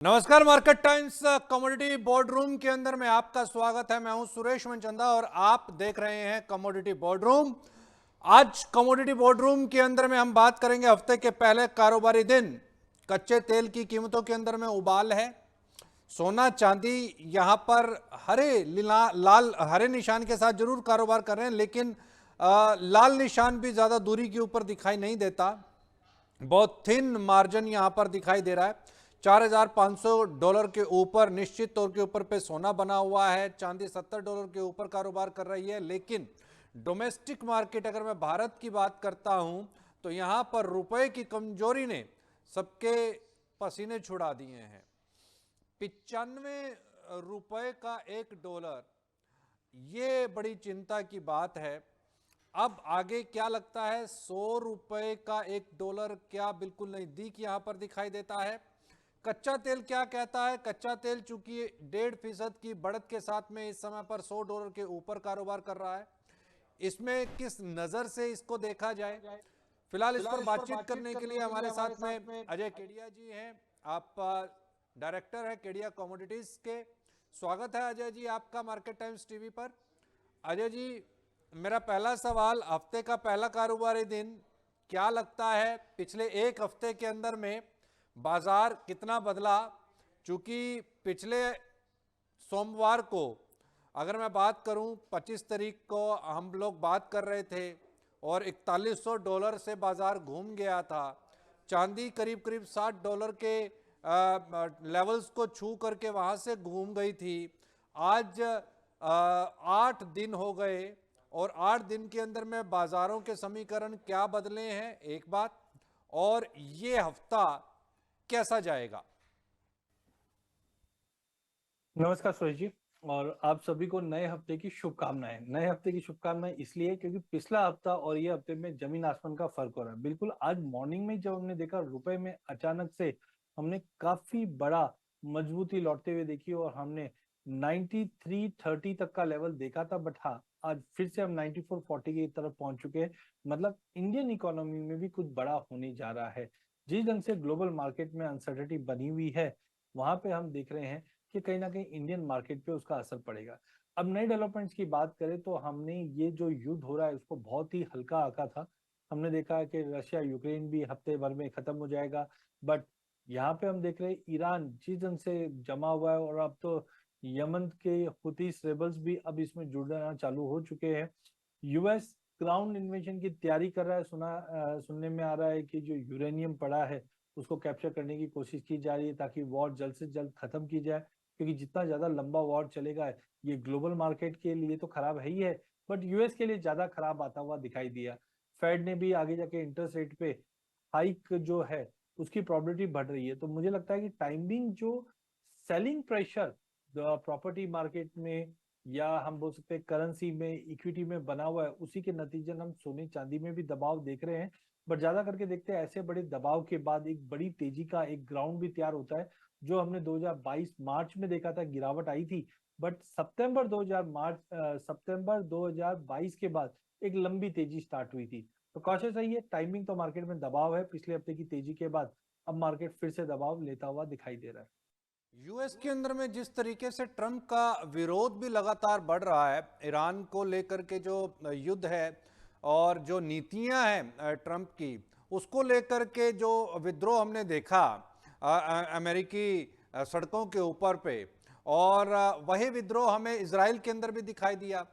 नमस्कार, market times commodity board room के अंदर में आपका स्वागत है। मैं हूं सुरेश मनचंदा और आप देख रहे हैं कमोडिटी बोर्ड रूम। आज कमोडिटी बोर्ड रूम के अंदर में हम बात करेंगे हफ्ते के पहले कारोबारी दिन। कच्चे तेल की कीमतों के अंदर में उबाल है। सोना चांदी यहां पर लाल हरे निशान के साथ जरूर कारोबार कर रहे हैं, लेकिन लाल निशान भी ज्यादा दूरी के ऊपर दिखाई नहीं देता। बहुत थिन मार्जिन यहां पर दिखाई दे रहा है। $4,500 के ऊपर निश्चित तौर के ऊपर पे सोना बना हुआ है। चांदी $70 के ऊपर कारोबार कर रही है। लेकिन डोमेस्टिक मार्केट, अगर मैं भारत की बात करता हूं तो यहां पर रुपए की कमजोरी ने सबके पसीने छुड़ा दिए हैं। 95 रुपए का $1, ये बड़ी चिंता की बात है। अब आगे क्या लगता है? 100 रुपए का $1 क्या बिल्कुल नजदीक यहां पर दिखाई देता है? कच्चा तेल क्या कहता है? कच्चा तेल चूंकि 1.5% की बढ़त के साथ में इस समय पर $100 के ऊपर कारोबार कर रहा है। इसमें किस नजर से इसको देखा जाए? फिलहाल इस पर बातचीत करने के लिए हमारे साथ में अजय केडिया जी हैं। आप डायरेक्टर हैं केडिया कमोडिटीज के। स्वागत है अजय जी आपका मार्केट टाइम्स टीवी पर। अजय जी, मेरा पहला सवाल, हफ्ते का पहला कारोबारी दिन, क्या लगता है पिछले एक हफ्ते के अंदर में बाजार कितना बदला? चूंकि पिछले सोमवार को, अगर मैं बात करूं 25 तारीख को, हम लोग बात कर रहे थे और $4100 से बाजार घूम गया था। चांदी करीब करीब $60 के लेवल्स को छू करके वहां से घूम गई थी। आज 8 दिन हो गए और 8 दिन के अंदर में बाजारों के समीकरण क्या बदले हैं, एक बात, और ये हफ्ता कैसा जाएगा? नमस्कार सुरेश जी, और आप सभी को नए हफ्ते की शुभकामनाएं। नए हफ्ते की शुभकामनाएं इसलिए क्योंकि पिछला हफ्ता और ये हफ्ते में जमीन आसमान का फर्क हो रहा है। बिल्कुल आज मॉर्निंग में जब हमने देखा रुपए में अचानक से हमने काफी बड़ा मजबूती लौटते हुए देखी और हमने 9330 तक का लेवल देखा था। बट हाँ, आज फिर से हम 9440 की तरफ पहुंच चुके हैं। मतलब इंडियन इकोनॉमी में भी कुछ बड़ा होने जा रहा है। जिस ढंग से ग्लोबल मार्केट में अनसर्टेनिटी बनी हुई है, वहां पे हम देख रहे हैं कि कहीं ना कहीं इंडियन मार्केट पे उसका असर पड़ेगा। अब नए डेवलपमेंट्स की बात करें तो हमने ये जो युद्ध हो रहा है उसको बहुत ही हल्का आंका था। हमने देखा कि रशिया यूक्रेन भी हफ्ते भर में खत्म हो जाएगा। बट यहाँ पे हम देख रहे हैं ईरान जिस ढंग से जमा हुआ है, और अब तो यमन के हुतीस रेबल्स भी अब इसमें जुड़ना चालू हो चुके हैं। यूएस ग्राउंड इन्वेजन की तैयारी कर रहा है। सुनने में आ रहा है कि जो यूरेनियम पड़ा है उसको कैप्चर करने की कोशिश की जा रही है ताकि वॉर जल्द से जल्द खत्म की जाए। क्योंकि जितना ज्यादा लंबा वॉर चलेगा, ये ग्लोबल मार्केट के लिए तो खराब है ही है, बट यूएस के लिए ज्यादा खराब आता हुआ दिखाई दिया। फेड ने भी आगे जाके इंटरेस्ट रेट पे हाइक जो है उसकी प्रोबेबिलिटी बढ़ रही है। तो मुझे लगता है कि टाइमिंग जो सेलिंग प्रेशर प्रॉपर्टी मार्केट में, या हम बोल सकते हैं करेंसी में, इक्विटी में बना हुआ है, उसी के नतीजे हम सोने चांदी में भी दबाव देख रहे हैं। बट ज्यादा करके देखते हैं ऐसे बड़े दबाव के बाद एक बड़ी तेजी का एक ग्राउंड भी तैयार होता है। जो हमने 2022 मार्च में देखा था, गिरावट आई थी। बट सितंबर 2022 के बाद एक लंबी तेजी स्टार्ट हुई थी। तो कॉशियस रहिए। टाइमिंग तो मार्केट में दबाव है पिछले हफ्ते की तेजी के बाद। अब मार्केट फिर से दबाव लेता हुआ दिखाई दे रहा है। यूएस के अंदर में जिस तरीके से ट्रंप का विरोध भी लगातार बढ़ रहा है, ईरान को लेकर के जो युद्ध है और जो नीतियां हैं ट्रंप की, उसको लेकर के जो विद्रोह हमने देखा अमेरिकी सड़कों के ऊपर पे, और वही विद्रोह हमें इजराइल के अंदर भी दिखाई दिया।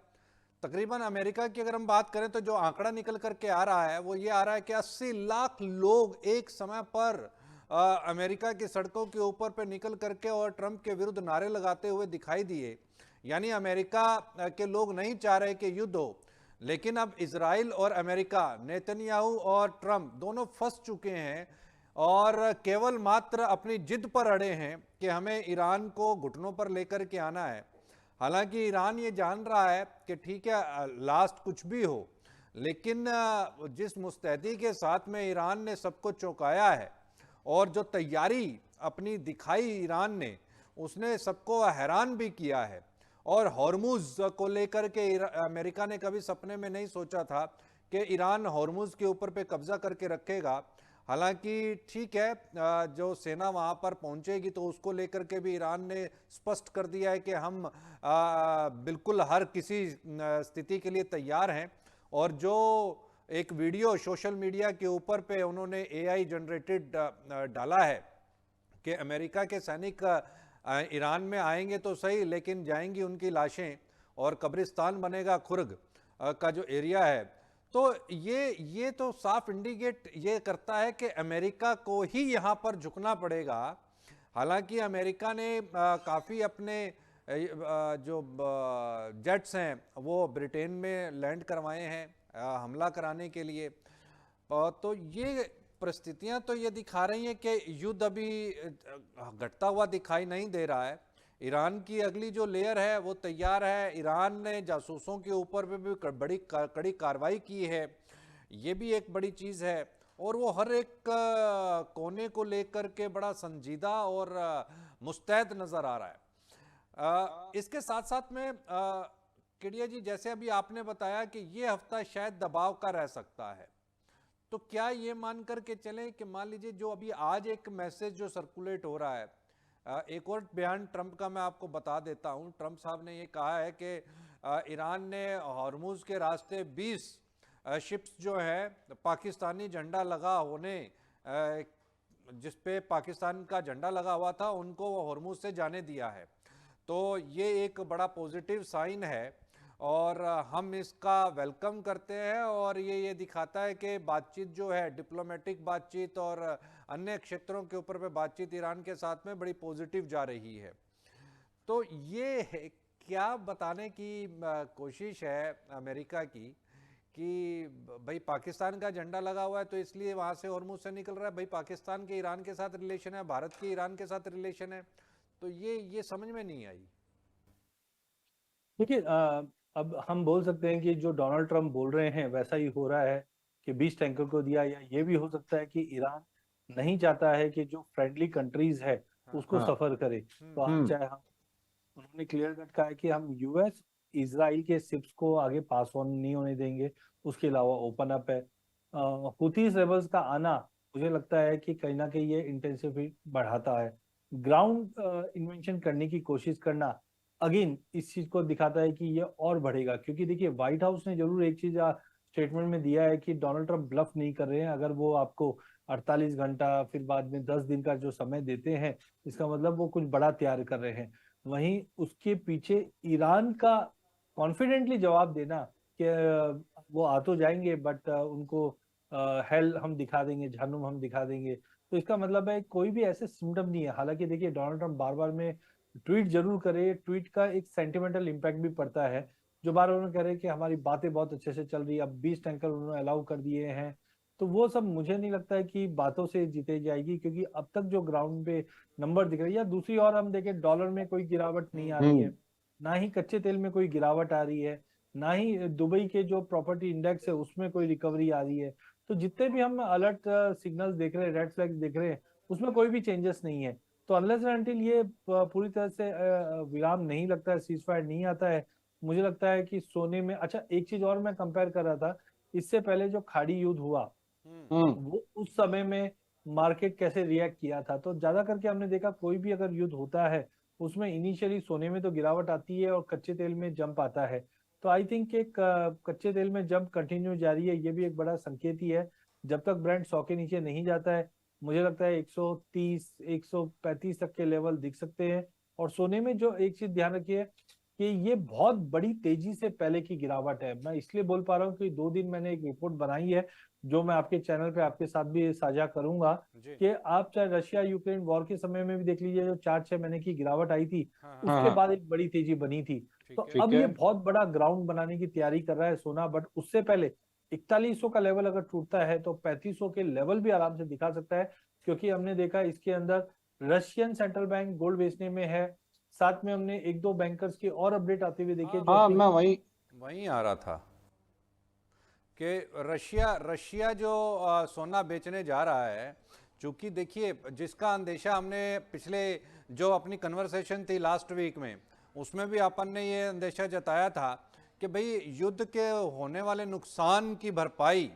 तकरीबन अमेरिका की अगर हम बात करें तो जो आंकड़ा निकल करके आ रहा है वो ये आ रहा है कि 80 लाख लोग एक समय पर अमेरिका की सड़कों के ऊपर पे निकल करके और ट्रंप के विरुद्ध नारे लगाते हुए दिखाई दिए। यानी अमेरिका के लोग नहीं चाह रहे कि युद्ध हो। लेकिन अब इजराइल और अमेरिका, नेतन्याहू और ट्रंप दोनों फंस चुके हैं और केवल मात्र अपनी जिद पर अड़े हैं कि हमें ईरान को घुटनों पर लेकर के आना है। हालांकि ईरान ये जान रहा है कि ठीक है, लास्ट कुछ भी हो, लेकिन जिस मुस्तैदी के साथ में ईरान ने सबको चौंकाया है और जो तैयारी अपनी दिखाई ईरान ने, उसने सबको हैरान भी किया है। और हॉर्मुज को लेकर के अमेरिका ने कभी सपने में नहीं सोचा था कि ईरान हॉर्मुज के ऊपर पे कब्जा करके रखेगा। हालांकि ठीक है, जो सेना वहां पर पहुंचेगी तो उसको लेकर के भी ईरान ने स्पष्ट कर दिया है कि हम बिल्कुल हर किसी स्थिति के लिए तैयार हैं। और जो एक वीडियो सोशल मीडिया के ऊपर पे उन्होंने एआई जनरेटेड डाला है कि अमेरिका के सैनिक ईरान में आएंगे तो सही, लेकिन जाएंगी उनकी लाशें और कब्रिस्तान बनेगा खुर्ग का जो एरिया है। तो ये तो साफ इंडिकेट ये करता है कि अमेरिका को ही यहाँ पर झुकना पड़ेगा। हालांकि अमेरिका ने काफ़ी अपने जो जेट्स हैं वो ब्रिटेन में लैंड करवाए हैं हमला कराने के लिए। तो ये परिस्थितियां तो ये दिखा रही हैं कि युद्ध अभी घटता हुआ दिखाई नहीं दे रहा है। ईरान की अगली जो लेयर है वो तैयार है। ईरान ने जासूसों के ऊपर भी बड़ी कड़ी कार्रवाई की है, ये भी एक बड़ी चीज़ है। और वो हर एक कोने को लेकर के बड़ा संजीदा और मुस्तैद नज़र आ रहा है। इसके साथ साथ में केडिया जी, जैसे अभी आपने बताया कि ये हफ्ता शायद दबाव का रह सकता है, तो क्या ये मान करके चलें कि मान लीजिए जो अभी आज एक मैसेज जो सर्कुलेट हो रहा है, एक और बयान ट्रंप का मैं आपको बता देता हूं। ट्रंप साहब ने ये कहा है कि ईरान ने हॉर्मुज के रास्ते 20 शिप्स जो है पाकिस्तानी झंडा लगा होने जिस पे पाकिस्तान का झंडा लगा हुआ था उनको हॉर्मुज से जाने दिया है। तो ये एक बड़ा पॉजिटिव साइन है और हम इसका वेलकम करते हैं। और ये दिखाता है कि बातचीत जो है, डिप्लोमेटिक बातचीत और अन्य क्षेत्रों के ऊपर पे बातचीत ईरान के साथ में बड़ी पॉजिटिव जा रही है। तो ये क्या बताने की कोशिश है अमेरिका की कि भाई पाकिस्तान का झंडा लगा हुआ है तो इसलिए वहां से हॉर्मुज से निकल रहा है। भाई पाकिस्तान के ईरान के साथ रिलेशन है, भारत के ईरान के साथ रिलेशन है। तो ये समझ में नहीं आई। देखिए, अब हम बोल सकते हैं कि जो डोनाल्ड ट्रंप बोल रहे हैं वैसा ही हो रहा है कि 20 टैंकर को दिया, या ये भी हो सकता है कि ईरान नहीं चाहता है कि जो फ्रेंडली कंट्रीज है उसको सफर करे। तो आप चाहे हम, उन्होंने क्लियर कट कहा है कि हम यूएस इजराइल के शिप्स को आगे पास ऑन नहीं होने देंगे। उसके अलावा ओपन अप है। हुतीस रेबल्स का आना मुझे लगता है कि कहीं ना कहीं ये इंटेंसिफाई बढ़ाता है। ग्राउंड इन्वेंशन करने की कोशिश करना अगेन इस चीज को दिखाता है कि ये और बढ़ेगा, क्योंकि देखिए व्हाइट हाउस ने जरूर एक चीज स्टेटमेंट में दिया है कि डोनाल्ड ट्रंप ब्लफ नहीं कर रहे हैं। अगर वो आपको 48 घंटा फिर बाद में 10 दिन का जो समय देते हैं, इसका मतलब वो कुछ बड़ा तैयार कर रहे हैं। वहीं उसके पीछे ईरान का कॉन्फिडेंटली जवाब देना कि वो आ तो जाएंगे बट उनको हेल हम दिखा देंगे, जहन्नुम हम दिखा देंगे। तो इसका मतलब है कोई भी ऐसे सिम्टम नहीं है। हालांकि देखिए डोनाल्ड ट्रंप बार बार में ट्वीट जरूर करे, ट्वीट का एक सेंटिमेंटल इम्पैक्ट भी पड़ता है। जो बार उन्होंने कह रहे हैं कि हमारी बातें बहुत अच्छे से चल रही है, अब 20 टैंकर उन्होंने अलाउ कर दिए हैं, तो वो सब मुझे नहीं लगता है कि बातों से जीते जाएगी, क्योंकि अब तक जो ग्राउंड पे नंबर दिख रही है। या दूसरी ओर हम देखें, डॉलर में कोई गिरावट नहीं आ रही है, ना ही कच्चे तेल में कोई गिरावट आ रही है, ना ही दुबई के जो प्रॉपर्टी इंडेक्स है उसमें कोई रिकवरी आ रही है। तो जितने भी हम अलर्ट सिग्नल्स देख रहे हैं, रेड फ्लैग्स देख रहे हैं, उसमें कोई भी चेंजेस नहीं है। तो अनलेस एंड अनटिल ये पूरी तरह से विराम नहीं लगता है, सीज फायर नहीं आता है, मुझे लगता है कि सोने में। अच्छा, एक चीज और मैं कंपेयर कर रहा था, इससे पहले जो खाड़ी युद्ध हुआ वो उस समय में मार्केट कैसे रिएक्ट किया था। तो ज्यादा करके हमने देखा कोई भी अगर युद्ध होता है उसमें इनिशियली सोने में तो गिरावट आती है और कच्चे तेल में जंप आता है। तो आई थिंक एक कच्चे तेल में जंप कंटिन्यू जारी है, ये भी एक बड़ा संकेत ही है। जब तक ब्रांड 100 के नीचे नहीं जाता है, मुझे लगता है 130 135 तक के लेवल दिख सकते हैं। और सोने में जो एक चीज ध्यान रखिए कि ये बहुत बड़ी तेजी से पहले की गिरावट है। मैं इसलिए बोल पा रहा हूँ कि 2 दिन मैंने एक रिपोर्ट बनाई है जो मैं आपके चैनल पे आपके साथ भी साझा करूंगा कि आप चाहे रशिया यूक्रेन वॉर के समय में भी देख लीजिए, जो 4-6 महीने की गिरावट आई थी उसके बाद एक बड़ी तेजी बनी थी। तो अब ये बहुत बड़ा ग्राउंड बनाने की तैयारी कर रहा है सोना। बट उससे पहले 4100 का लेवल अगर टूटता है तो 3500 के लेवल भी आराम से दिखा सकता है, क्योंकि हमने देखा इसके अंदर रशियन सेंट्रल बैंक गोल्ड बेचने में है। साथ में हमने 1-2 बैंकर्स की और अपडेट आते हुए देखे। हाँ, मैं वहीं आ रहा था कि रशिया जो सोना बेचने जा रहा है, चूंकि देखिए जिसका अंदेशा हमने पिछले जो अपनी कन्वर्सेशन थी लास्ट वीक में उसमें भी अपन ने ये अंदेशा जताया था कि भाई युद्ध के होने वाले नुकसान की भरपाई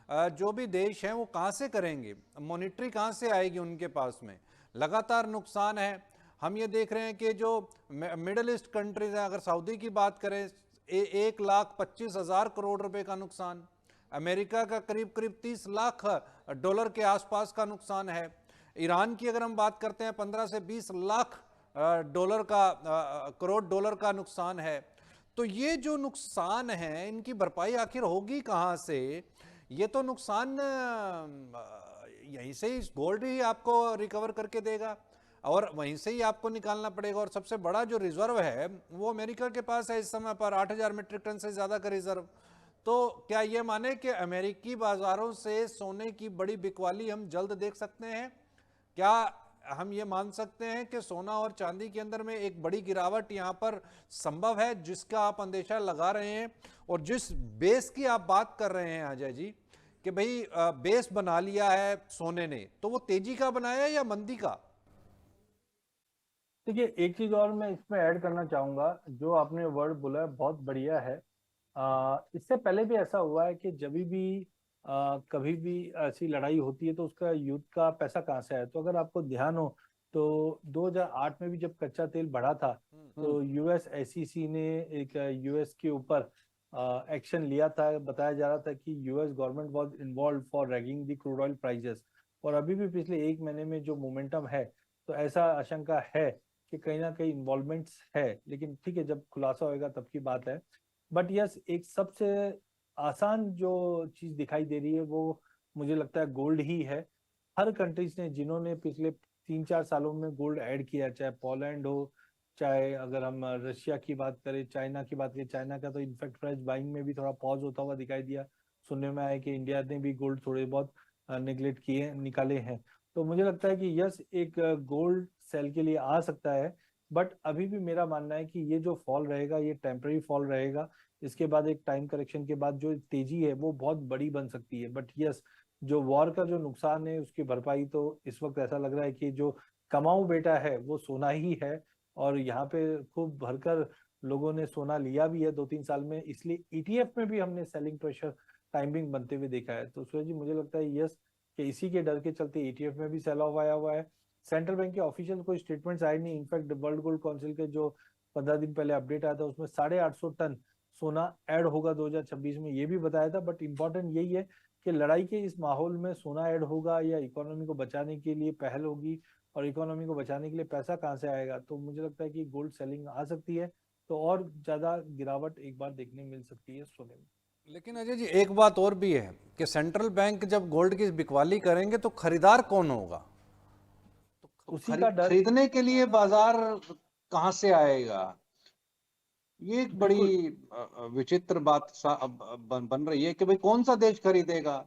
जो भी देश हैं वो कहाँ से करेंगे, मॉनिटरी कहाँ से आएगी उनके पास में। लगातार नुकसान है। हम ये देख रहे हैं कि जो मिडिल ईस्ट कंट्रीज हैं, अगर सऊदी की बात करें 1,25,000 करोड़ रुपए का नुकसान, अमेरिका का करीब करीब 30 लाख डॉलर के आसपास का नुकसान है। ईरान की अगर हम बात करते हैं 15 से 20 लाख डॉलर का करोड़ डॉलर का नुकसान है। तो ये जो नुकसान है इनकी भरपाई आखिर होगी कहाँ से? ये तो नुकसान यहीं से ही गोल्ड ही आपको रिकवर करके देगा और वहीं से ही आपको निकालना पड़ेगा। और सबसे बड़ा जो रिजर्व है वो अमेरिका के पास है इस समय पर 8,000 मीट्रिक टन से ज्यादा का रिजर्व। तो क्या ये माने कि अमेरिकी बाजारों से सोने की बड़ी बिकवाली हम जल्द देख सकते हैं? क्या हम ये मान सकते हैं कि सोना और चांदी के अंदर में एक बड़ी गिरावट यहां पर संभव है जिसका आप अंदेशा लगा रहे हैं? और जिस बेस की आप बात कर रहे हैं अजय जी कि भाई बेस बना लिया है सोने ने, तो वो तेजी का बनाया या मंदी का? देखिए, एक चीज और मैं इसमें ऐड करना चाहूंगा। जो आपने वर्ड बोला है बहुत बढ़िया है। इससे पहले भी ऐसा हुआ है कि जब भी कभी भी ऐसी लड़ाई होती है तो उसका युद्ध का पैसा कहाँ से आया। तो अगर आपको ध्यान हो तो 2008 में भी जब कच्चा तेल बढ़ा था तो यूएस एसईसी ने एक यूएस के ऊपर एक्शन लिया था। बताया जा रहा था कि US government was involve for ragging the crude oil prices. और अभी भी पिछले एक महीने में जो मोमेंटम है तो ऐसा आशंका है कि कहीं ना कहीं इन्वॉल्वमेंट्स है। लेकिन ठीक है, जब खुलासा होएगा तब की बात है। बट यस, एक सबसे आसान जो चीज दिखाई दे रही है वो मुझे लगता है गोल्ड ही है। हर कंट्रीज ने जिन्होंने पिछले 3-4 सालों में गोल्ड ऐड किया, चाहे पोलैंड हो, चाहे अगर हम रशिया की बात करें, चाइना की बात करें। चाइना का तो इनफैक्ट फ्रेश बाइंग में भी थोड़ा पॉज होता हुआ दिखाई दिया। सुनने में आया कि इंडिया ने भी गोल्ड थोड़े बहुत निगलेक्ट किए निकाले हैं। तो मुझे लगता है कि यस, एक गोल्ड सेल के लिए आ सकता है। बट अभी भी मेरा मानना है कि ये जो फॉल रहेगा ये टेम्पररी फॉल रहेगा। इसके बाद एक टाइम करेक्शन के बाद जो तेजी है वो बहुत बड़ी बन सकती है। बट यस, जो वॉर का जो नुकसान है उसकी भरपाई तो इस वक्त ऐसा लग रहा है कि जो कमाऊ बेटा है वो सोना ही है। और यहाँ पे खूब भरकर लोगों ने सोना लिया भी है 2-3 साल में। इसलिए ईटीएफ में भी हमने सेलिंग प्रेशर टाइमिंग बनते हुए देखा है। तो सूरज जी, मुझे लगता है यस कि इसी के डर के चलते ईटीएफ में भी सेल ऑफ आया हुआ है। सेंट्रल बैंक के ऑफिशियल कोई स्टेटमेंट्स आए नहीं। इनफैक्ट वर्ल्ड गोल्ड काउंसिल के जो 15 दिन पहले अपडेट आया था उसमें 850 टन सोना ऐड होगा 2026 में, ये भी बताया था। बट इम्पोर्टेंट यही है कि लड़ाई के इस माहौल में सोना ऐड होगा या इकोनॉमी को बचाने के लिए पहल होगी, और इकोनॉमी को बचाने के लिए पैसा कहाँ से आएगा। तो मुझे लगता है कि गोल्ड सेलिंग आ सकती है तो और ज्यादा गिरावट एक बार देखने मिल सकती है सोने में। लेकिन अजय जी एक बात और भी है कि सेंट्रल बैंक जब गोल्ड की बिकवाली करेंगे तो खरीदार कौन होगा? तो उसी का डर खरीदने के लिए बाजार कहाँ से आएगा? ये एक बड़ी बिल्कुल विचित्र बात बन रही है कि भाई कौन सा देश खरीदेगा?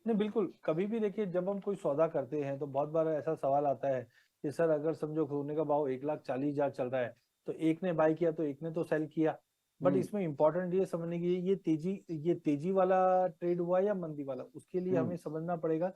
नहीं, बिल्कुल। कभी भी देखिए, जब हम कोई सौदा करते हैं तो बहुत बार ऐसा सवाल आता है कि सर अगर समझो सोने का भाव 1,40,000 चल रहा है तो एक ने बाय किया तो एक ने तो सेल किया। बट इसमें इंपॉर्टेंट ये समझने की ये तेजी वाला ट्रेड हुआ या मंदी वाला, उसके लिए हमें समझना पड़ेगा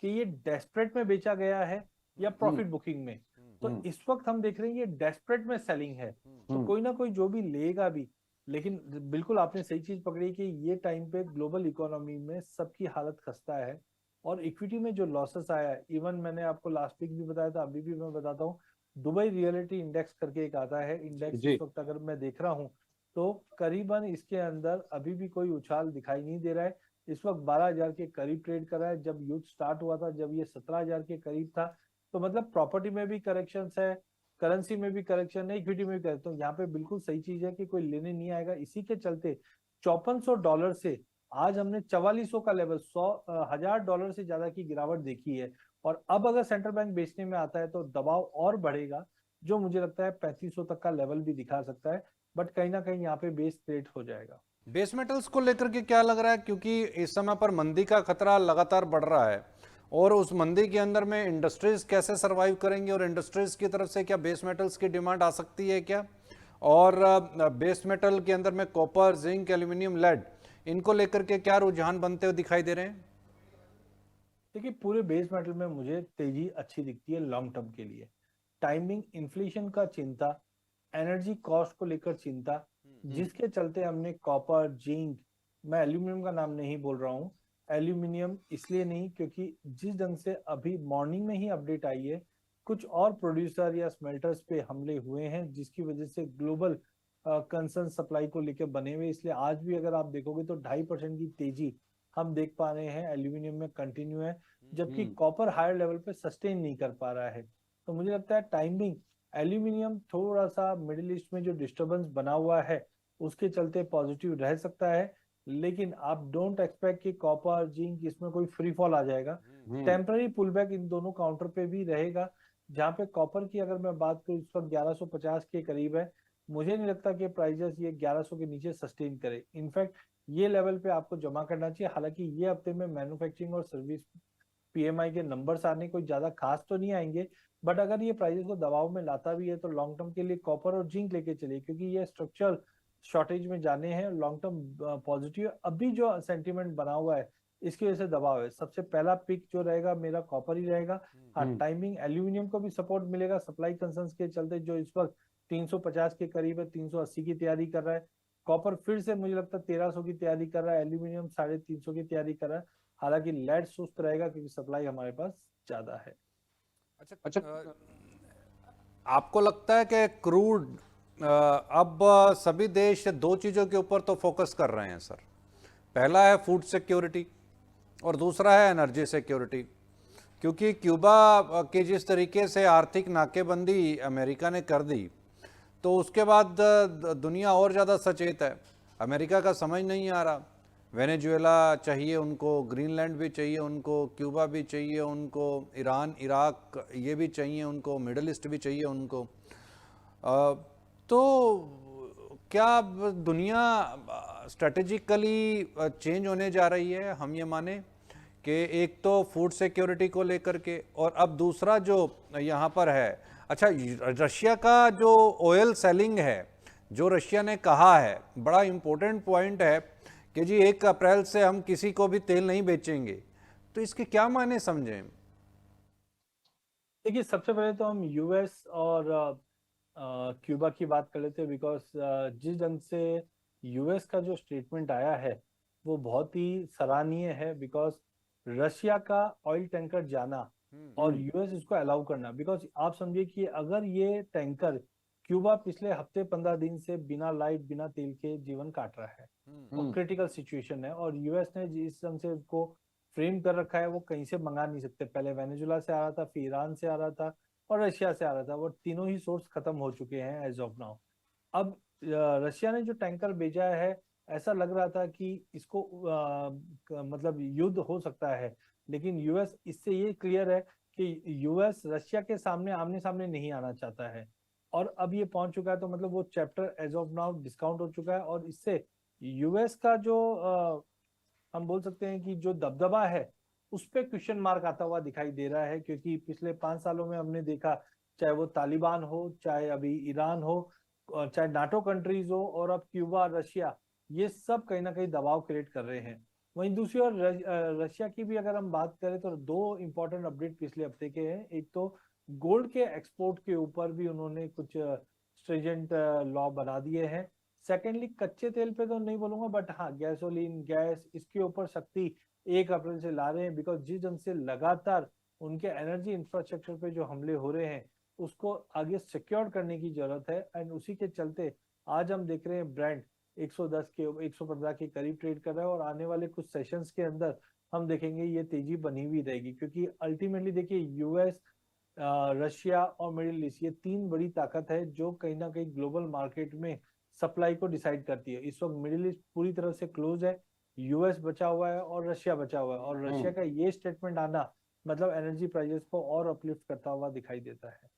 कि ये डेस्परेट में बेचा गया है या प्रॉफिट बुकिंग में। तो इस वक्त हम देख रहे हैं ये डेस्परेट में सेलिंग है। तो कोई ना कोई जो भी लेगा भी। लेकिन बिल्कुल आपने सही चीज पकड़ी कि ये टाइम पे ग्लोबल इकोनॉमी में सबकी हालत खस्ता है। और इक्विटी में जो लॉसेस आया है, इवन मैंने आपको लास्ट वीक भी बताया था, अभी भी मैं बताता हूँ। दुबई रियलिटी इंडेक्स करके एक आता है इंडेक्स, इस वक्त अगर मैं देख रहा हूँ तो करीबन इसके अंदर अभी भी कोई उछाल दिखाई नहीं दे रहा है। इस वक्त 12,000 के करीब ट्रेड कर रहा है। जब युद्ध स्टार्ट हुआ था, जब ये 17,000 के करीब था, तो मतलब प्रॉपर्टी में भी करेक्शन है, करेंसी में भी करेक्शन है, इक्विटी में भी करेक्शन। तो यहाँ पे बिल्कुल सही चीज है कि कोई लेने नहीं आएगा। इसी के चलते $5400 से आज हमने 4400 का लेवल, 1,000 डॉलर से ज्यादा की गिरावट देखी है। और अब अगर सेंट्रल बैंक बेचने में आता है तो दबाव और बढ़ेगा, जो मुझे लगता है 3500 तक का लेवल भी दिखा सकता है। बट कहीं ना कहीं यहाँ पे बेस क्रिएट हो जाएगा। बेस मेटल्स को लेकर के क्या लग रहा है? क्योंकि इस समय पर मंदी का खतरा लगातार बढ़ रहा है और उस मंदी के अंदर में इंडस्ट्रीज कैसे सरवाइव करेंगे और इंडस्ट्रीज की तरफ से क्या बेस मेटल्स की डिमांड आ सकती है क्या? और बेस मेटल के अंदर में कॉपर, जिंक, एल्यूमिनियम, लेड, इनको लेकर के क्या रुझान बनते हुए दिखाई दे रहे हैं? देखिए, पूरे बेस मेटल में मुझे तेजी अच्छी दिखती है लॉन्ग टर्म के लिए। टाइमिंग, इन्फ्लेशन का चिंता, एनर्जी कॉस्ट को लेकर चिंता, जिसके चलते हमने कॉपर, जिंक, मैं एल्यूमिनियम का नाम नहीं बोल रहा हूँ। एल्यूमिनियम इसलिए नहीं क्योंकि जिस ढंग से अभी मॉर्निंग में ही अपडेट आई है, कुछ और प्रोड्यूसर या स्मेल्टर्स पे हमले हुए हैं जिसकी वजह से ग्लोबल कंसर्न सप्लाई को लेकर बने हुए, इसलिए आज भी अगर आप देखोगे तो 2.5% की तेजी हम देख पा रहे हैं एल्यूमिनियम में कंटिन्यू है, जबकि कॉपर हायर लेवल पे सस्टेन नहीं कर पा रहा है। तो मुझे लगता है टाइमिंग एल्यूमिनियम थोड़ा सा मिडिल ईस्ट में जो डिस्टरबेंस बना हुआ है उसके चलते पॉजिटिव रह सकता है, लेकिन आप डोंट एक्सपेक्ट कि कॉपर जिंक इसमें कोई फ्री फॉल आ जाएगा। टेम्पररी पुलबैक इन दोनों काउंटर पे भी रहेगा, जहां पे कॉपर की अगर मैं बात करूं इस वक्त 1150 के करीब है। मुझे नहीं लगता कि प्राइजेस ये 1100 के नीचे सस्टेन करे, इनफैक्ट ये लेवल पे आपको जमा करना चाहिए। हालांकि ये हफ्ते में मैन्युफैक्चरिंग और सर्विस पीएमआई के नंबर्स आने कोई ज्यादा खास तो नहीं आएंगे, बट अगर ये प्राइसेस को दबाव में लाता भी है तो लॉन्ग टर्म के लिए कॉपर और जिंक लेके चलिए, क्योंकि ये स्ट्रक्चरल शॉर्टेज में जाने हैं। लॉन्ग टर्म पॉजिटिव अभी जो सेंटीमेंट बना हुआ है इसकी वजह से दबाव है। सबसे पहला पिक जो रहेगा मेरा कॉपर ही रहेगा। हाँ, टाइमिंग एल्यूमिनियम को भी सपोर्ट मिलेगा सप्लाई कंसर्न्स के चलते, जो इस वक्त 350 के करीब है, 380 की तैयारी कर रहा है। कॉपर फिर से मुझे लगता है 1300 की तैयारी कर रहा है, एल्यूमिनियम 350 की तैयारी कर रहा है। हालांकि लेड सुस्त रहेगा क्योंकि सप्लाई हमारे पास ज्यादा है। अच्छा, आपको लगता है कि क्रूड अब सभी देश दो चीज़ों के ऊपर तो फोकस कर रहे हैं सर। पहला है फूड सिक्योरिटी और दूसरा है एनर्जी सिक्योरिटी, क्योंकि क्यूबा के जिस तरीके से आर्थिक नाकेबंदी अमेरिका ने कर दी तो उसके बाद दुनिया और ज़्यादा सचेत है। अमेरिका का समझ नहीं आ रहा, वेनेजुएला चाहिए उनको, ग्रीनलैंड भी चाहिए उनको, क्यूबा भी चाहिए उनको, ईरान इराक ये भी चाहिए उनको, मिडल ईस्ट भी चाहिए उनको। तो क्या अब दुनिया स्ट्रेटेजिकली चेंज होने जा रही है, हम ये माने कि एक तो फूड सिक्योरिटी को लेकर के, और अब दूसरा जो यहाँ पर है, अच्छा रशिया का जो ऑयल सेलिंग है, जो रशिया ने कहा है, बड़ा इंपॉर्टेंट पॉइंट है कि जी 1 अप्रैल से हम किसी को भी तेल नहीं बेचेंगे, तो इसके क्या मायने समझें? देखिए, सबसे पहले तो हम यूएस और क्यूबा की बात कर लेते हैं, बिकॉज जिस ढंग से यूएस का जो स्टेटमेंट आया है वो बहुत ही सराहनीय है। बिकॉज रशिया का ऑयल टैंकर जाना और यूएस इसको अलाउ करना, बिकॉज आप समझिए कि अगर ये टैंकर क्यूबा पिछले हफ्ते 15 दिन से बिना लाइट बिना तेल के जीवन काट रहा है और क्रिटिकल सिचुएशन है, और यूएस ने जिस ढंग से उसको फ्रेम कर रखा है वो कहीं से मंगा नहीं सकते। पहले वेनेजुला से आ रहा था, फिर ईरान से आ रहा था और रशिया से आ रहा था, वो तीनों ही सोर्स खत्म हो चुके हैं एज ऑफ नाउ। अब रशिया ने जो टैंकर भेजा है, ऐसा लग रहा था कि इसको मतलब युद्ध हो सकता है, लेकिन यूएस इससे ये क्लियर है कि यूएस रशिया के सामने आमने सामने नहीं आना चाहता है, और अब ये पहुंच चुका है। तो मतलब वो chapter as of now discount हो चुका है, और इससे यूएस का जो हम बोल सकते हैं कि जो दबदबा है उस पे क्वेश्चन मार्क आता हुआ दिखाई दे रहा है, क्योंकि पिछले 5 सालों में हमने देखा, चाहे वो तालिबान हो, चाहे अभी ईरान हो, चाहे नाटो कंट्रीज हो, और अब क्यूबा, रशिया, ये सब कहीं ना कहीं दबाव क्रिएट कर रहे हैं। वहीं दूसरी ओर रशिया की भी अगर हम बात करें तो दो इंपॉर्टेंट अपडेट पिछले हफ्ते के हैं। एक तो गोल्ड के एक्सपोर्ट के ऊपर भी उन्होंने कुछ स्ट्रिजेंट लॉ बना दिए हैं। सेकेंडली, कच्चे तेल पे तो नहीं बोलूंगा, बट हाँ गैसोलीन, गैस, इसके ऊपर सख्ती 1 अप्रैल से ला रहे हैं। बिकॉज जिस ढंग से लगातार उनके एनर्जी इंफ्रास्ट्रक्चर पे जो हमले हो रहे हैं उसको आगे सिक्योर करने की जरूरत है, एंड उसी के चलते आज हम देख रहे हैं ब्रांड 110 के 115 के करीब ट्रेड कर रहा है, और आने वाले कुछ सेशंस के अंदर हम देखेंगे ये तेजी बनी हुई रहेगी, क्योंकि अल्टीमेटली देखिए यूएस, रशिया और मिडिल ईस्ट, ये तीन बड़ी ताकत है जो कहीं ना कहीं ग्लोबल मार्केट में सप्लाई को डिसाइड करती है। इस वक्त मिडिल ईस्ट पूरी तरह से क्लोज है, यूएस बचा हुआ है और रशिया बचा हुआ है, और रशिया का ये स्टेटमेट आना मतलब एनर्जी प्राइसेस को और अपलिफ्ट करता हुआ दिखाई देता है।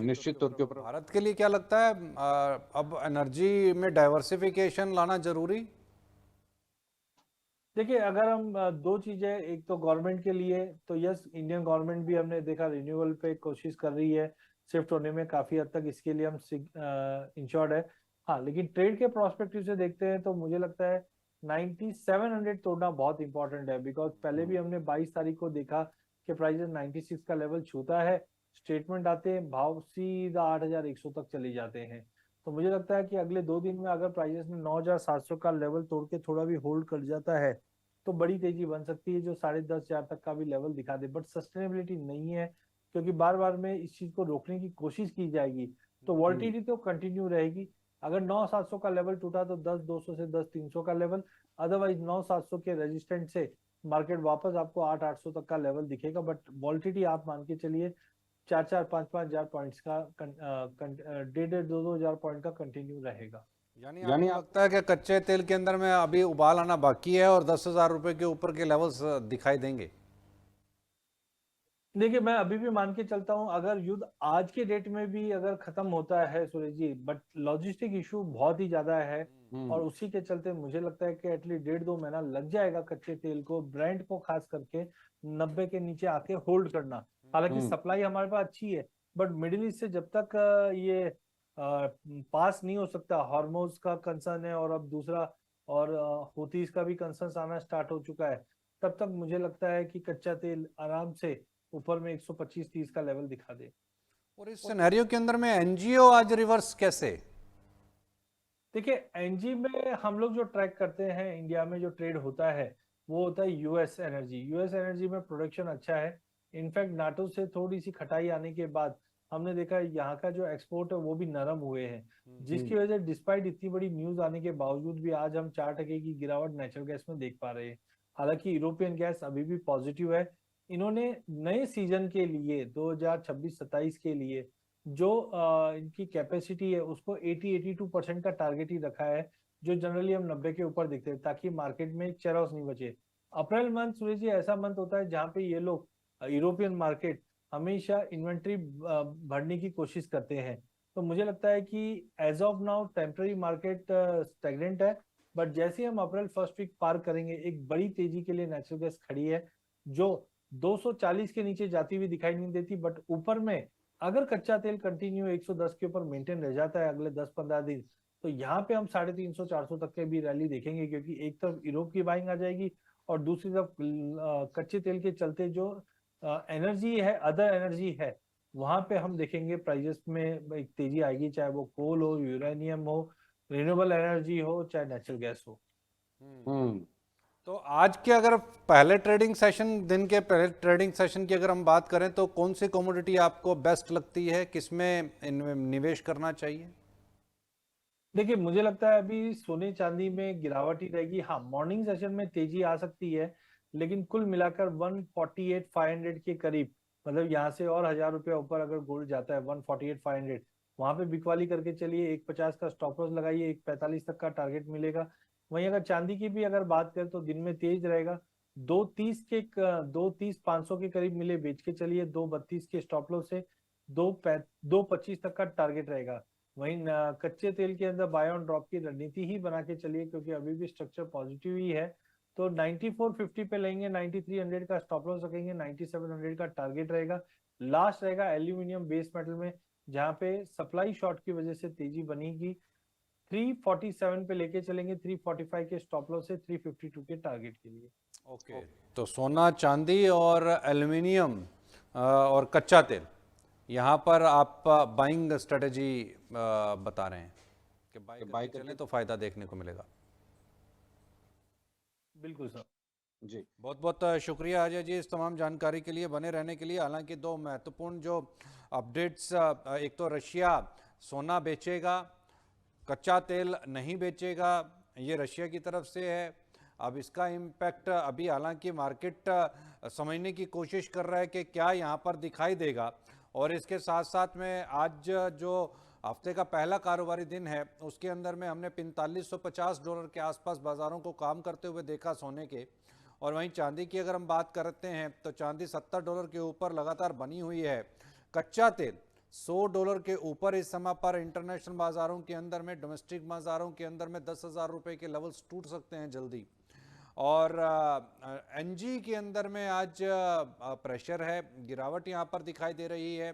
निश्चित तौर के ऊपर भारत के लिए क्या लगता है, अब एनर्जी में डाइवर्सिफिकेशन लाना जरूरी? देखिए, अगर हम दो चीजें, एक तो गवर्नमेंट के लिए तो यस, इंडियन गवर्नमेंट भी हमने देखा रिन्यूअल पे कोशिश कर रही है, शिफ्ट होने में काफी हद तक इसके लिए हम इंश्योर्ड है। हाँ, लेकिन ट्रेड के प्रोस्पेक्टिव से देखते हैं तो मुझे लगता है 9700 तोड़ना बहुत इंपॉर्टेंट है, बिकॉज पहले भी हमने 22 तारीख को देखा कि प्राइसेस 96 का लेवल छूता है, स्टेटमेंट आते हैं, भाव सीधा 8100 तक चले जाते हैं। तो मुझे लगता है कि अगले 2 दिन में अगर प्राइजेस में 9,700 का लेवल तोड़ के थोड़ा भी होल्ड कर जाता है तो बड़ी तेजी बन सकती है, जो 10,500 तक का भी लेवल दिखा दे। बट सस्टेनेबिलिटी नहीं है, क्योंकि बार बार में इस चीज को रोकने की कोशिश की जाएगी तो वॉल्टिलिटी तो कंटिन्यू रहेगी। अगर 9,700 का लेवल टूटा तो 10,200 से 10,300 का लेवल, अदरवाइज 9,700 के रेजिस्टेंट से मार्केट वापस आपको 8,800 तक का लेवल दिखेगा। बट वॉल्टिलिटी आप मान के चलिए 4,400-5,500 पॉइंट्स का 1,500-2,000 पॉइंट का कंटिन्यू रहेगा। यानी आपको लगता है कि कच्चे तेल के अंदर में अभी उबाल आना बाकी है और 10,000 रुपए के ऊपर के लेवल्स दिखाई देंगे? देखिए, मैं अभी भी मान के चलता हूं, अगर युद्ध आज के डेट में भी अगर खत्म होता है सूरज जी, बट लॉजिस्टिक इशू बहुत ही ज्यादा है और उसी के चलते मुझे लगता है कि एटलीस्ट 1.5-2 महीना लग जाएगा कच्चे तेल को, ब्रांड को खास करके 90 के नीचे आके होल्ड करना। हालांकि सप्लाई हमारे पास अच्छी है, बट मिडिल ईस्ट से जब तक ये पास नहीं हो सकता, हॉर्मोज का कंसर्न है और अब दूसरा और हूतीज का भी कंसर्न आना स्टार्ट हो चुका है, तब तक मुझे लगता है कि कच्चा तेल आराम से ऊपर में 125-130 का लेवल दिखा दे। और इस सिनेरियो के अंदर में एनजीओ आज रिवर्स कैसे? देखिए, एनजी में हम लोग जो ट्रैक करते हैं, इंडिया में जो ट्रेड होता है वो होता है यूएस एनर्जी। यूएस एनर्जी में प्रोडक्शन अच्छा है। इनफैक्ट नाटो से थोड़ी सी खटाई आने के बाद हमने देखा यहाँ का जो एक्सपोर्ट है वो भी नरम हुए हैं, जिसकी वजह से डिस्पाइट इतनी बड़ी न्यूज आने के बावजूद भी आज हम 4% की गिरावट नेचुरल गैस में देख पा रहे हैं। हालांकि यूरोपियन गैस अभी भी पॉजिटिव है। इन्होंने नए सीजन के लिए 2026-27 के लिए जो इनकी कैपेसिटी है उसको 80-82% का टारगेट ही रखा है, जो जनरली हम 90 के ऊपर दिखते हैं, ताकि मार्केट में चेरॉस नहीं बचे। अप्रैल मंथ सूरज जी ऐसा मंथ होता है जहाँ पे ये लोग यूरोपियन मार्केट हमेशा इन्वेंट्री भरने की कोशिश करते हैं। तो मुझे लगता है कि as of now temporary market stagnant है, बट जैसे ही हम अप्रैल फर्स्ट वीक पार करेंगे एक बड़ी तेजी के लिए नेचुरल गैस खड़ी है, जो 240 के नीचे जाती हुई दिखाई नहीं देती। बट ऊपर में अगर कच्चा तेल कंटिन्यू 110 के ऊपर मेंटेन रह जाता है अगले 10-15 दिन, तो यहाँ पे हम 350-400 तक के भी रैली देखेंगे, क्योंकि एक तरफ यूरोप की बाइंग आ जाएगी और दूसरी तरफ कच्चे तेल के चलते जो एनर्जी है, अदर एनर्जी है, वहां पे हम देखेंगे प्राइजेस में एक तेजी आएगी, चाहे वो कोल हो, यूरेनियम हो, रिन्यूएबल एनर्जी हो, चाहे नेचुरल गैस हो। तो आज के अगर पहले ट्रेडिंग सेशन, दिन के पहले ट्रेडिंग सेशन की अगर हम बात करें तो कौन सी कमोडिटी आपको बेस्ट लगती है, किसमें निवेश करना चाहिए? देखिए, मुझे लगता है अभी सोने चांदी में गिरावट ही रहेगी। हाँ, मॉर्निंग सेशन में तेजी आ सकती है, लेकिन कुल मिलाकर 148,500 के करीब, मतलब यहाँ से और 1,000 रुपया ऊपर अगर गोल्ड जाता है 148,500, वहां पे बिकवाली करके चलिए, 150 का स्टॉप लॉस लगाइए, 145 तक का टारगेट मिलेगा। वहीं अगर चांदी की भी अगर बात करें तो दिन में तेज रहेगा, 230-500 के करीब मिले बेच के चलिए, 232 के स्टॉप लॉस से 225 तक का टारगेट रहेगा। वहीं कच्चे तेल के अंदर बाय ऑन ड्रॉप की रणनीति ही बना के चलिए, क्योंकि अभी भी स्ट्रक्चर पॉजिटिव ही है। तो 9450 पे लेंगे, 9300 का स्टॉप लॉस रखेंगे, 9700 का टारगेट रहेगा। लास्ट रहेगा एल्यूमिनियम बेस मेटल में, जहां पे सप्लाई शॉर्ट की वजह से तेजी बनेगी। 347 पे लेके चलेंगे, 345 के स्टॉप लॉस से 352 के टारगेट के लिए। ओके, तो सोना चांदी और एल्युमिनियम और कच्चा तेल, यहाँ पर आप बाइंग स्ट्रेटजी बता रहे हैं कि बाई करके चलें तो फायदा देखने को मिलेगा। बिल्कुल सर जी, बहुत बहुत शुक्रिया अजय जी इस तमाम जानकारी के लिए, बने रहने के लिए। हालांकि दो महत्वपूर्ण जो अपडेट्स, एक तो रशिया सोना बेचेगा, कच्चा तेल नहीं बेचेगा, ये रशिया की तरफ से है। अब इसका इम्पैक्ट अभी हालांकि मार्केट समझने की कोशिश कर रहा है कि क्या यहाँ पर दिखाई देगा। और इसके साथ साथ में आज जो हफ्ते का पहला कारोबारी दिन है उसके अंदर में हमने $4550 के आसपास बाज़ारों को काम करते हुए देखा सोने के। और वहीं चांदी की अगर हम बात करते हैं तो चांदी $70 के ऊपर लगातार बनी हुई है। कच्चा तेल $100 के ऊपर इस समय पर इंटरनेशनल बाज़ारों के अंदर में, डोमेस्टिक बाज़ारों के अंदर में 10,000 रुपये के लेवल्स टूट सकते हैं जल्दी। और एनजी के अंदर में आज प्रेशर है, गिरावट यहाँ पर दिखाई दे रही है।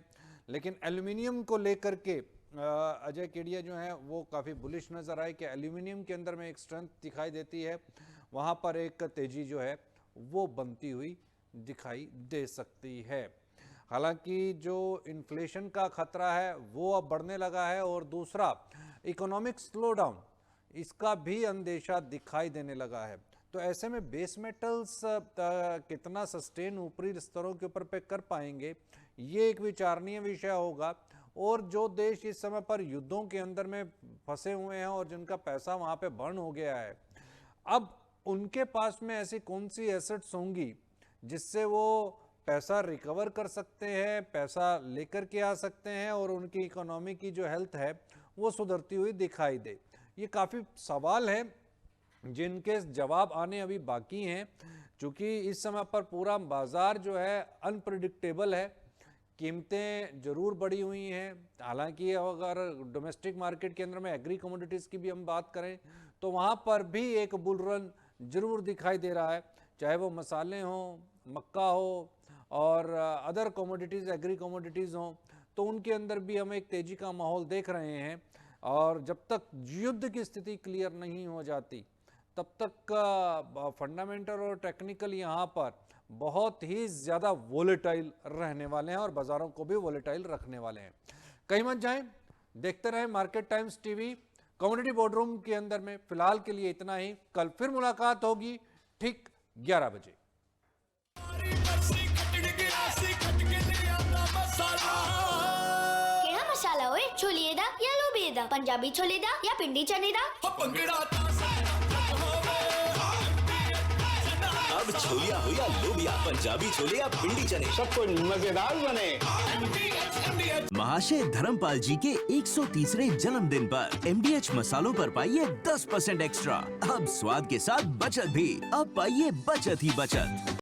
लेकिन एल्युमिनियम को लेकर के अजय केडिया जो है वो काफ़ी बुलिश नज़र आए कि एल्युमिनियम के अंदर में एक स्ट्रेंथ दिखाई देती है, वहाँ पर एक तेज़ी जो है वो बनती हुई दिखाई दे सकती है। हालांकि जो इन्फ्लेशन का खतरा है वो अब बढ़ने लगा है, और दूसरा इकोनॉमिक स्लो डाउन, इसका भी अंदेशा दिखाई देने लगा है। तो ऐसे में बेस मेटल्स कितना सस्टेन ऊपरी स्तरों के ऊपर पे कर पाएंगे, ये एक विचारणीय विषय होगा। और जो देश इस समय पर युद्धों के अंदर में फंसे हुए हैं और जिनका पैसा वहाँ पे बर्न हो गया है, अब उनके पास में ऐसी कौन सी एसेट्स होंगी जिससे वो पैसा रिकवर कर सकते हैं, पैसा लेकर के आ सकते हैं और उनकी इकोनॉमी की जो हेल्थ है वो सुधरती हुई दिखाई दे। ये काफ़ी सवाल है जिनके जवाब आने अभी बाकी हैं, क्योंकि इस समय पर पूरा बाजार जो है अनप्रिडिक्टेबल है। कीमतें जरूर बढ़ी हुई हैं, हालांकि अगर डोमेस्टिक मार्केट के अंदर में एग्री कमोडिटीज़ की भी हम बात करें तो वहाँ पर भी एक बुल रन जरूर दिखाई दे रहा है, चाहे वो मसाले हों, मक्का हो और अदर कमोडिटीज़, एग्री कमोडिटीज़ हों, तो उनके अंदर भी हम एक तेज़ी का माहौल देख रहे हैं। और जब तक युद्ध की स्थिति क्लियर नहीं हो जाती तब तक फंडामेंटल और टेक्निकल यहाँ पर बहुत ही ज़्यादा वोलेटाइल रहने वाले हैं और बाज़ारों को भी वोलेटाइल रखने वाले हैं। कहीं मत जाएं, देखते रहें market times TV. Commodity boardroom के अंदर में फिलहाल के लिए इतना ही। कल फिर मुलाकात होगी ठीक 11 बजे। केड़ा मसाला होए, छोलिए दा या लोबिए दा, पंजाबी छोले दा या पिंडी चने दा। अब छोलिया हो या लोबिया, पंजाबी छोले या भिंडी चने, सब कुछ मजेदार बने। महाशय धर्मपाल जी के 130वें जन्मदिन पर MDH मसालों पर पाइए 10% एक्स्ट्रा। अब स्वाद के साथ बचत भी। अब पाइए बचत ही बचत।